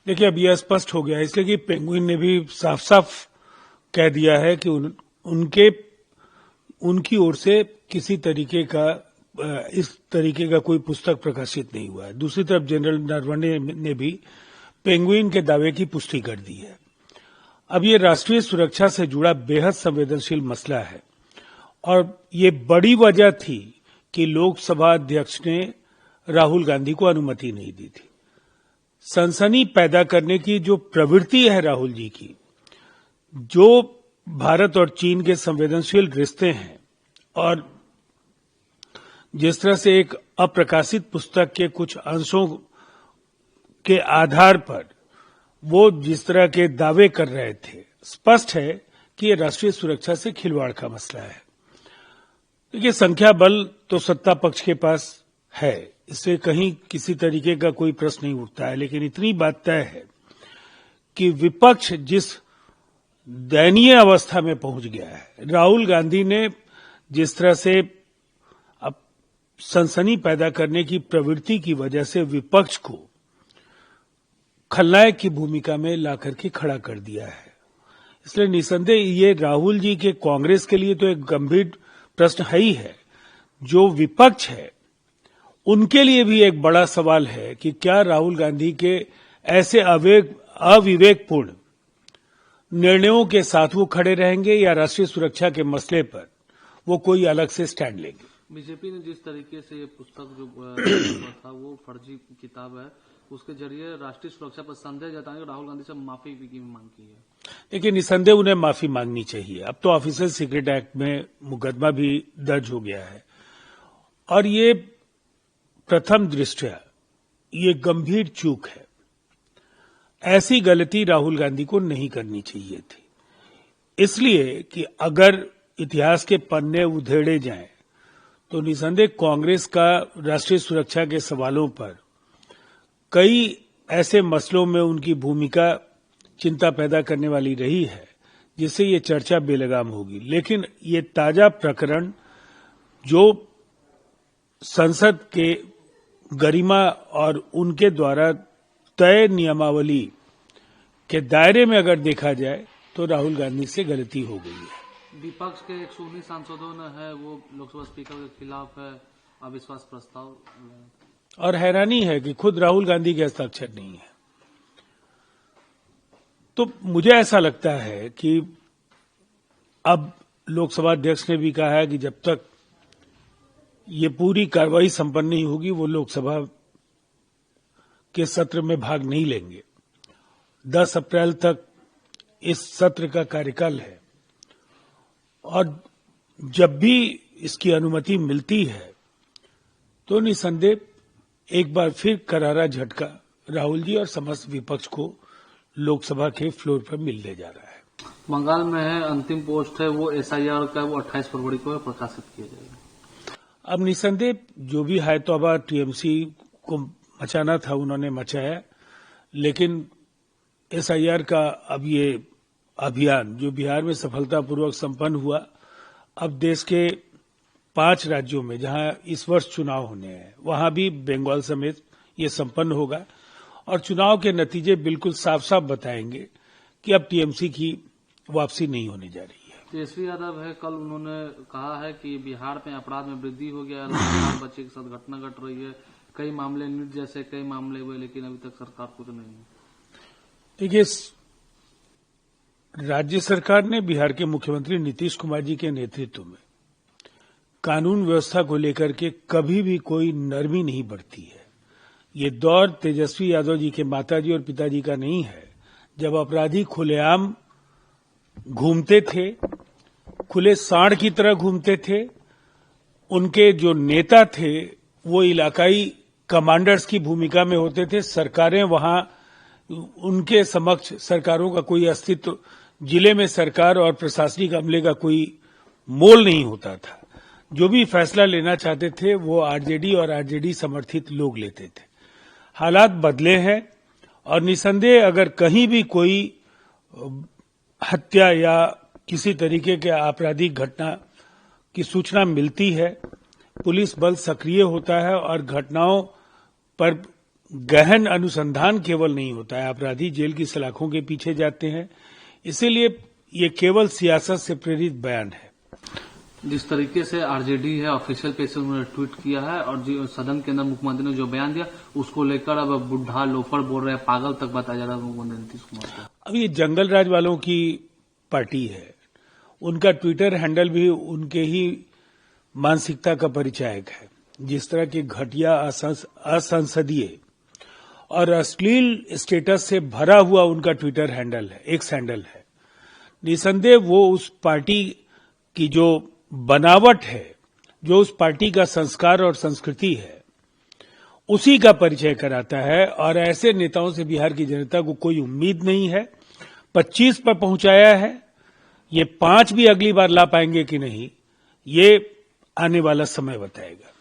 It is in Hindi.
देखिए, अब यह स्पष्ट हो गया है इसलिए कि पेंगुइन ने भी साफ साफ कह दिया है कि उनकी ओर से किसी तरीके का इस तरीके का कोई पुस्तक प्रकाशित नहीं हुआ है। दूसरी तरफ जनरल नरवणे ने भी पेंगुइन के दावे की पुष्टि कर दी है। अब ये राष्ट्रीय सुरक्षा से जुड़ा बेहद संवेदनशील मसला है और ये बड़ी वजह थी कि लोकसभा अध्यक्ष ने राहुल गांधी को अनुमति नहीं दी थी। सनसनी पैदा करने की जो प्रवृत्ति है राहुल जी की, जो भारत और चीन के संवेदनशील रिश्ते हैं और जिस तरह से एक अप्रकाशित पुस्तक के कुछ अंशों के आधार पर वो जिस तरह के दावे कर रहे थे, स्पष्ट है कि ये राष्ट्रीय सुरक्षा से खिलवाड़ का मसला है। देखिए, संख्या बल तो सत्ता पक्ष के पास है, इससे कहीं किसी तरीके का कोई प्रश्न नहीं उठता है, लेकिन इतनी बात तय है कि विपक्ष जिस दयनीय अवस्था में पहुंच गया है, राहुल गांधी ने जिस तरह से अब सनसनी पैदा करने की प्रवृत्ति की वजह से विपक्ष को खलनायक की भूमिका में लाकर के खड़ा कर दिया है। इसलिए निसंदेह ये राहुल जी के कांग्रेस के लिए तो एक गंभीर प्रश्न है ही है। जो विपक्ष है उनके लिए भी एक बड़ा सवाल है कि क्या राहुल गांधी के ऐसे अविवेकपूर्ण निर्णयों के साथ वो खड़े रहेंगे या राष्ट्रीय सुरक्षा के मसले पर वो कोई अलग से स्टैंड लेंगे। बीजेपी ने जिस तरीके से ये पुस्तक जो था वो फर्जी किताब है, उसके जरिए राष्ट्रीय सुरक्षा पर संदेह जताने राहुल गांधी से माफी की मांग की है। देखिए, निसंदेह उन्हें माफी मांगनी चाहिए। अब तो ऑफिसर सीक्रेट एक्ट में मुकदमा भी दर्ज हो गया है और ये प्रथम दृष्टया ये गंभीर चूक है। ऐसी गलती राहुल गांधी को नहीं करनी चाहिए थी, इसलिए कि अगर इतिहास के पन्ने उधेड़े जाएं तो निसंदेह कांग्रेस का राष्ट्रीय सुरक्षा के सवालों पर कई ऐसे मसलों में उनकी भूमिका चिंता पैदा करने वाली रही है जिससे ये चर्चा बेलगाम होगी। लेकिन ये ताजा प्रकरण जो संसद के गरिमा और उनके द्वारा तय नियमावली के दायरे में अगर देखा जाए तो राहुल गांधी से गलती हो गई है। विपक्ष के 119 सांसदों ने है वो लोकसभा स्पीकर के खिलाफ है अविश्वास प्रस्ताव, और हैरानी है कि खुद राहुल गांधी के हस्ताक्षर नहीं है। तो मुझे ऐसा लगता है कि अब लोकसभा अध्यक्ष ने भी कहा है कि जब तक ये पूरी कार्रवाई संपन्न नहीं होगी वो लोकसभा के सत्र में भाग नहीं लेंगे। 10 अप्रैल तक इस सत्र का कार्यकाल है और जब भी इसकी अनुमति मिलती है तो निसंदेह एक बार फिर करारा झटका राहुल जी और समस्त विपक्ष को लोकसभा के फ्लोर पर मिलने जा रहा है। बंगाल में है अंतिम पोस्ट है वो SIR का, वो 28 फरवरी को प्रकाशित किया जाएगा। अब निसंदेह जो भी है तौबा TMC को मचाना था उन्होंने मचाया, लेकिन SIR का अब ये अभियान जो बिहार में सफलतापूर्वक संपन्न हुआ, अब देश के 5 राज्यों में जहां इस वर्ष चुनाव होने हैं वहां भी बंगाल समेत ये संपन्न होगा और चुनाव के नतीजे बिल्कुल साफ साफ बताएंगे कि अब TMC की वापसी नहीं होने जा रही है। तेजस्वी यादव है, कल उन्होंने कहा है कि बिहार में अपराध में वृद्धि हो गया, लगातार बच्चे के साथ घटना घट रही है, कई मामले नीट जैसे कई मामले हुए लेकिन अभी तक सरकार कुछ नहीं है। देखिए, राज्य सरकार ने बिहार के मुख्यमंत्री नीतीश कुमार जी के नेतृत्व में कानून व्यवस्था को लेकर के कभी भी कोई नरमी नहीं बरती है। ये दौर तेजस्वी यादव जी के माताजी और पिताजी का नहीं है जब अपराधी खुलेआम घूमते थे, खुले सांड की तरह घूमते थे। उनके जो नेता थे वो इलाकाई कमांडर्स की भूमिका में होते थे। सरकारें वहां उनके समक्ष सरकारों का कोई अस्तित्व, जिले में सरकार और प्रशासनिक अमले का कोई मोल नहीं होता था। जो भी फैसला लेना चाहते थे वो आरजेडी और आरजेडी समर्थित लोग लेते थे। हालात बदले हैं और निसंदेह अगर कहीं भी कोई हत्या या किसी तरीके के आपराधिक घटना की सूचना मिलती है, पुलिस बल सक्रिय होता है और घटनाओं पर गहन अनुसंधान केवल नहीं होता है, अपराधी जेल की सलाखों के पीछे जाते हैं, इसीलिए ये केवल सियासत से प्रेरित बयान है। जिस तरीके से आरजेडी है ऑफिशियल पेज से उन्होंने ट्वीट किया है और जो सदन के अंदर मुख्यमंत्री ने जो बयान दिया उसको लेकर अब बुढ़ा लोफर बोल रहे हैं, पागल तक बताया जा रहा है मुख्यमंत्री नीतीश कुमार को। अब ये जंगल राज वालों की पार्टी है, उनका ट्विटर हैंडल भी उनके ही मानसिकता का परिचायक है। जिस तरह के घटिया असंसदीय और अश्लील स्टेटस से भरा हुआ उनका ट्विटर हैंडल है, एक्स हैंडल है, निसंदेह वो उस पार्टी की जो बनावट है, जो उस पार्टी का संस्कार और संस्कृति है, उसी का परिचय कराता है। और ऐसे नेताओं से बिहार की जनता को कोई उम्मीद नहीं है। 25 पर पहुंचाया है, ये 5 भी अगली बार ला पाएंगे कि नहीं, ये आने वाला समय बताएगा।